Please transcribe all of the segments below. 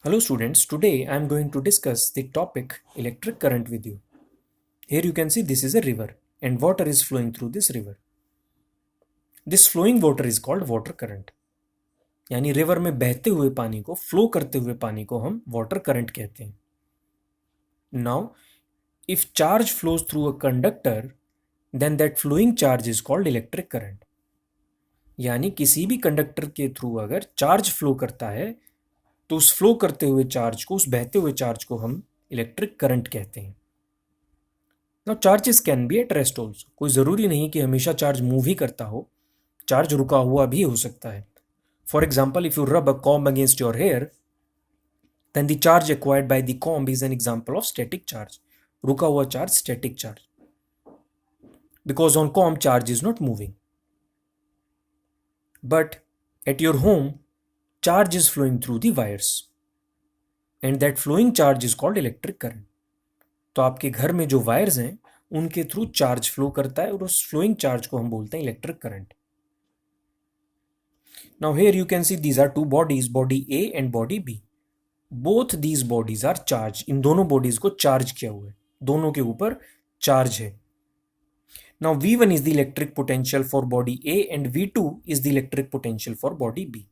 Hello students, today I am going to discuss the topic electric current with you. Here you can see this is a river and water is flowing through this river. This flowing water is called water current. यानी river में बहते हुए पानी को flow करते हुए पानी को हम वाटर करंट कहते हैं. Now, if charge flows through a conductor, then that flowing charge is called electric current. यानी किसी भी कंडक्टर के थ्रू अगर चार्ज फ्लो करता है तो उस फ्लो करते हुए चार्ज को, उस बहते हुए चार्ज को हम इलेक्ट्रिक करंट कहते हैं. Now charges can be at rest also. कोई ज़रूरी नहीं कि हमेशा चार्ज मूव ही करता हो, चार्ज रुका हुआ भी हो सकता है. For example, if you rub a comb against your hair, then the charge acquired by the comb is an example of static charge. रुका हुआ charge static charge, because on comb charge is not moving. But at your home charge is flowing through the wires and that flowing charge is called electric current. तो आपके घर में जो wires हैं उनके through charge flow करता है और उस फ्लोइंग चार्ज को हम बोलते हैं electric current. Now here you can see these are two bodies, body A and body B. Both these bodies are charge. इन दोनों बॉडीज को चार्ज किया हुआ है, दोनों के ऊपर चार्ज है. Now V1 is the electric potential for body A and V2 is the electric potential for body B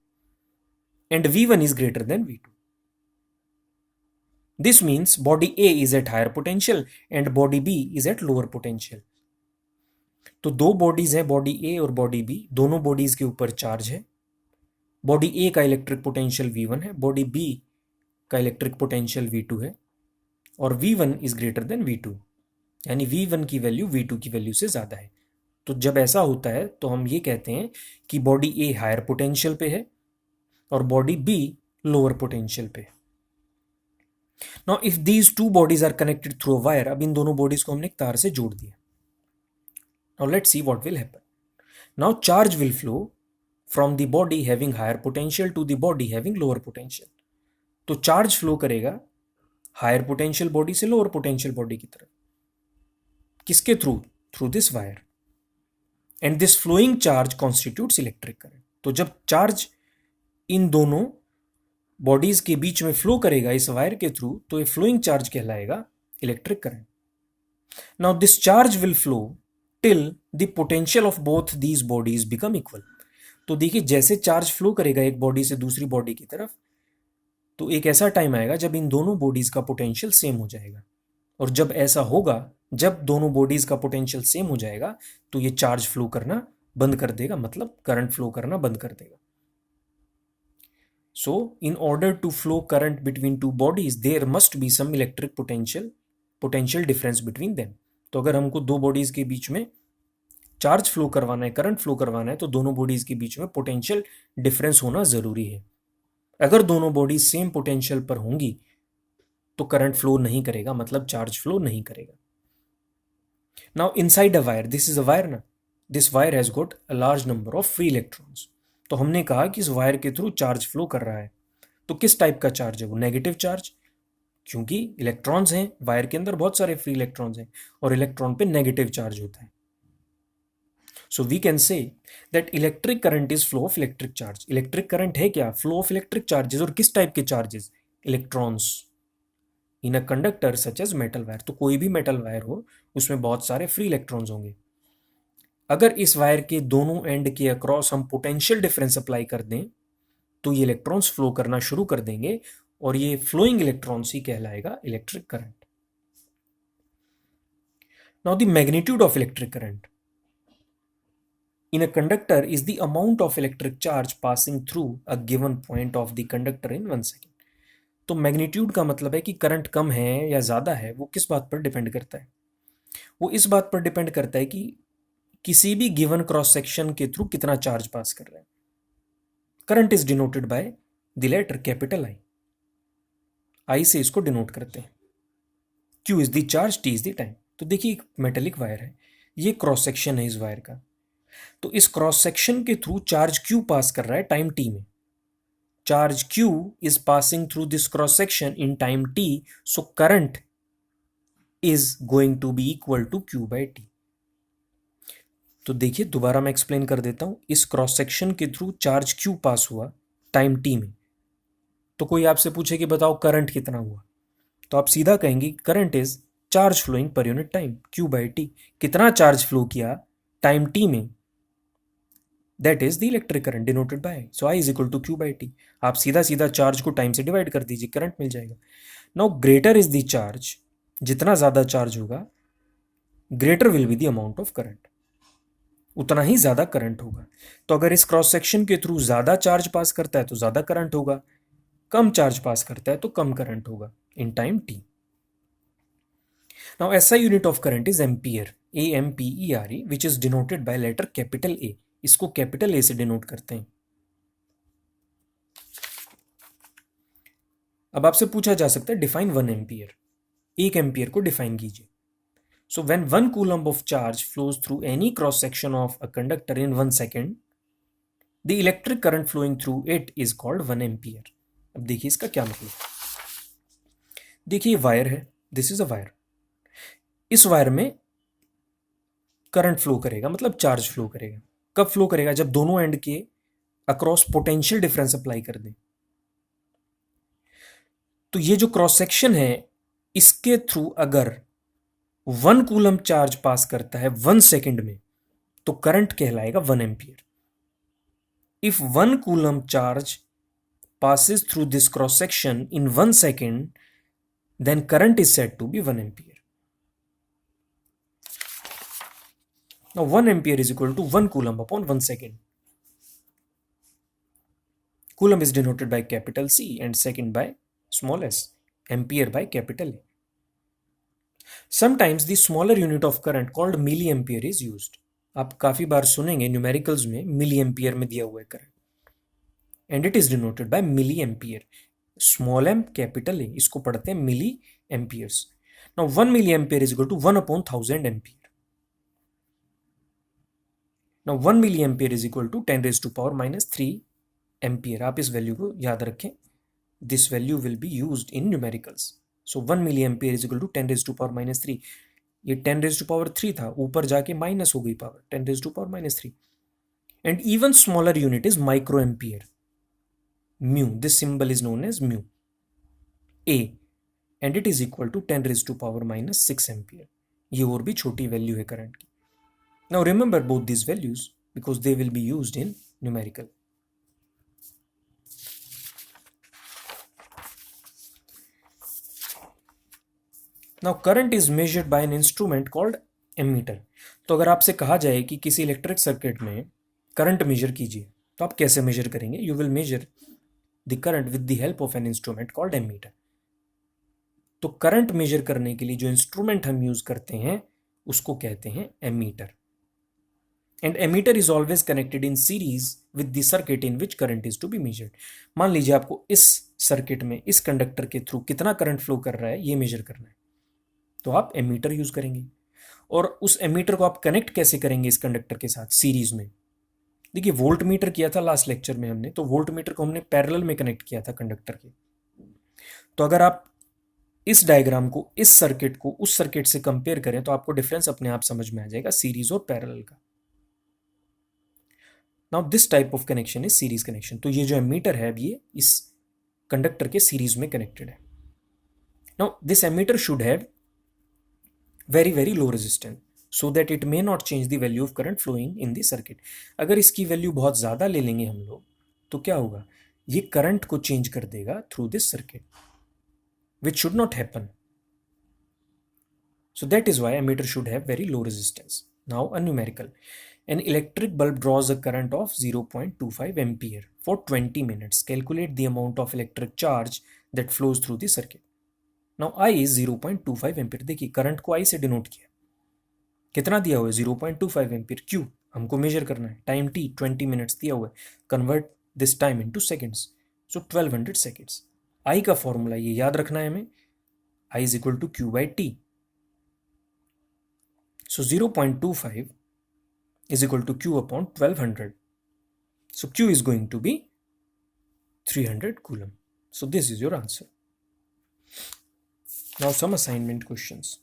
and V1 is greater than V2. This means body A is at higher potential and body B is at lower potential. तो दो bodies हैं, body ए और body B. दोनों bodies के ऊपर charge है. Body ए का electric potential V1 है, बॉडी बी का इलेक्ट्रिक पोटेंशियल V2 है और V1 is greater than V2. यानी V1 की वैल्यू V2 की वैल्यू से ज़्यादा है. तो जब ऐसा होता है तो हम ये कहते हैं कि बॉडी ए हायर पोटेंशियल पे है और बॉडी बी लोअर पोटेंशियल पे है. Now if these two bodies are connected through a wire, अब इन दोनों बॉडीज को हमने एक तार से जोड़ दिया. Now let's see what will happen. Now charge will flow from the body having higher potential to the body having lower potential. तो चार्ज फ्लो करेगा हायर पोटेंशियल बॉडी से लोअर पोटेंशियल बॉडी की तरफ. किसके through? Through this wire. And this flowing charge constitutes electric current. तो जब charge इन दोनों बॉडीज के बीच में फ्लो करेगा इस वायर के थ्रू, तो ये फ्लोइंग चार्ज कहलाएगा electric current. Now this charge will flow till the potential of both these bodies become equal. तो देखिए, जैसे चार्ज फ्लो करेगा एक बॉडी से दूसरी बॉडी की तरफ, तो एक ऐसा टाइम आएगा जब इन दोनों बॉडीज का पोटेंशियल सेम हो जाएगा. और जब ऐसा होगा, जब दोनों बॉडीज का पोटेंशियल सेम हो जाएगा, तो ये चार्ज फ्लो करना बंद कर देगा, मतलब करंट फ्लो करना बंद कर देगा. So, in order to flow current between two bodies, there must be some electric potential difference between them. तो अगर हमको दो बॉडीज के बीच में चार्ज फ्लो करवाना है, करंट फ्लो करवाना है, तो दोनों बॉडीज के बीच में पोटेंशियल डिफरेंस होना जरूरी है. अगर दोनों बॉडीज सेम पोटेंशियल पर होंगी तो करंट फ्लो नहीं करेगा, मतलब चार्ज फ्लो नहीं करेगा. Now inside a wire, this is a wire ना, this wire has got a large number of free electrons. तो हमने कहा कि इस वायर के थ्रू चार्ज फ्लो कर रहा है. तो किस टाइप का चार्ज है वो? नेगेटिव चार्ज, क्योंकि इलेक्ट्रॉन्स हैं वायर के अंदर, बहुत सारे फ्री इलेक्ट्रॉन्स हैं और इलेक्ट्रॉन पे नेगेटिव चार्ज होता है. So we can say that electric current is flow of electric charge. Electric current है क्या? Flow of electric charges. और किस टाइप के charges? Electrons in a conductor such as metal wire. तो कोई भी मेटल वायर हो उसमें बहुत सारे फ्री इलेक्ट्रॉन्स होंगे. अगर इस वायर के दोनों एंड के अक्रॉस हम पोटेंशियल डिफरेंस अप्लाई कर दें तो ये इलेक्ट्रॉन्स फ्लो करना शुरू कर देंगे और ये फ्लोइंग इलेक्ट्रॉन्स ही कहलाएगा electric current. Now the magnitude of electric current in a conductor is the amount of electric charge passing through a given point of the conductor in 1 second. तो magnitude का मतलब है कि करंट कम है या ज़्यादा है, वो किस बात पर डिपेंड करता है? वो इस बात पर डिपेंड करता है कि किसी भी गिवन क्रॉस सेक्शन के थ्रू कितना चार्ज पास कर रहा है. Current is denoted by the letter capital I. I से इसको डिनोट करते हैं. Q is the charge, T is the time. तो देखिए, एक मेटेलिक वायर है, ये क्रॉस सेक्शन है इस वायर का. तो इस क्रॉस सेक्शन के थ्रू चार्ज क्यू पास कर रहा है टाइम टी में. Charge Q is passing through this cross section in time T, so current is going to be equal to Q by T. तो देखिए, दोबारा मैं एक्सप्लेन कर देता हूं. इस क्रॉस सेक्शन के थ्रू चार्ज क्यू पास हुआ टाइम टी में. तो कोई आपसे पूछे कि बताओ करंट कितना हुआ, तो आप सीधा कहेंगे current is charge flowing per unit time, Q by T. कितना चार्ज फ्लो किया टाइम t में, that is the electric current denoted by, so I is equal to Q by T. आप सीधा सीधा चार्ज को टाइम से divide कर दीजिए, करंट मिल जाएगा। Now greater is the charge, जितना ज्यादा चार्ज होगा greater will be the amount of current, उतना ही ज्यादा करंट होगा। तो अगर इस क्रॉस सेक्शन के थ्रू ज्यादा चार्ज पास करता है तो ज्यादा करंट होगा, कम चार्ज पास करता है तो कम करंट होगा in time t। Now SI unit of current is ampere, AMPERE, which is denoted by letter capital A। इसको कैपिटल A से डिनोट करते हैं। अब आपसे पूछा जा सकता है डिफाइन 1 एम्पियर, 1 एम्पियर को डिफाइन कीजिए। So when 1 coulomb of charge flows through any cross section of a conductor in 1 second, the electric current flowing through it is called 1 ampere. अब देखिए इसका क्या मतलब, देखिए वायर है, दिस इज अ वायर, इस वायर में करंट फ्लो करेगा, मतलब चार्ज फ्लो करेगा। कब फ्लो करेगा, जब दोनों एंड के अक्रॉस पोटेंशियल डिफरेंस अप्लाई कर दें। तो ये जो क्रॉस सेक्शन है इसके थ्रू अगर 1 कूलम चार्ज पास करता है 1 सेकेंड में, तो करंट कहलाएगा 1 ampere. If 1 coulomb charge passes through this cross section in 1 second, then current is said to be 1 ampere. Now 1 ampere is equal to 1 coulomb upon 1 second. Coulomb is denoted by capital C and second by small s, ampere by capital A. Sometimes the smaller unit of current called milliampere is used. आप काफी बार सुनेंगे numericals में milli ampere में दिया हुआ है current, and it is denoted by milli ampere, small m capital A, इसको पढ़ते हैं milli amperes. Now 1 milli ampere is equal to 1 upon 1000 ampere. Now 1 milli ampere is equal to 10 raise to power minus 3 ampere. आप इस value को याद रखें, this value will be used in numericals. So 1 milli ampere is equal to 10 raise to power minus 3। ये 10 raise to power 3 था, ऊपर जाके minus हो गई power, 10 raise to power minus 3। And even smaller unit is micro ampere, mu, this symbol is known as mu a, and it is equal to 10 raised to power minus 6 ampere। ये और भी छोटी value है current की। Now remember both these values because they will be used in numerical। Now current is measured by an instrument called ammeter। तो अगर आपसे कहा जाए कि किसी इलेक्ट्रिक सर्किट में करंट मेजर कीजिए, तो आप कैसे मेजर करेंगे? You will measure the current with the help of an instrument called ammeter। तो करंट मेजर करने के लिए जो इंस्ट्रूमेंट हम यूज करते हैं उसको कहते हैं ammeter. And ammeter is always connected in series with the circuit in which current is to be measured. मान लीजिए आपको इस सर्किट में इस कंडक्टर के थ्रू कितना करंट फ्लो कर रहा है ये मेजर करना है, तो आप एमीटर यूज करेंगे। और उस एमीटर को आप कनेक्ट कैसे करेंगे इस कंडक्टर के साथ सीरीज में? देखिए वोल्ट मीटर किया था लास्ट लेक्चर में हमने, तो वोल्ट मीटर को हमने पैरेलल में कनेक्ट किया था कंडक्टर के। तो अगर आप इस डायग्राम को इस सर्किट को उस सर्किट से कंपेयर करें तो आपको डिफरेंस अपने आप समझ में आ जाएगा सीरीज और पैरेलल का। Now this type of connection is series connection. तो ये जो एमीटर है ये इस कंडक्टर के सीरीज में कनेक्टेड है। Now this ammeter should have very very low resistance so that it may not change the value of current flowing in the circuit। अगर इसकी वैल्यू बहुत ज़्यादा ले लेंगे हम लोग तो क्या होगा, ये करंट को चेंज कर देगा through this circuit, which should not happen। So that is why ammeter should have very low resistance। Now a numerical, an electric bulb draws a current of 0.25 ampere for 20 minutes। Calculate the amount of electric charge that flows through the circuit। Now I is 0.25 ampere। देखिए current को I से denote किया, कितना दिया हुआ है 0.25 ampere. Q हमको major करना है, टाइम टी 20 मिनट्स दिया हुआ है, convert this time into seconds, so 1200 seconds. I का फॉर्मूला ये याद रखना है हमें, I is equal to Q by T. So 0.25 is equal to Q upon 1200, so Q is going to be 300 coulomb. So this is your answer. Now some assignment questions.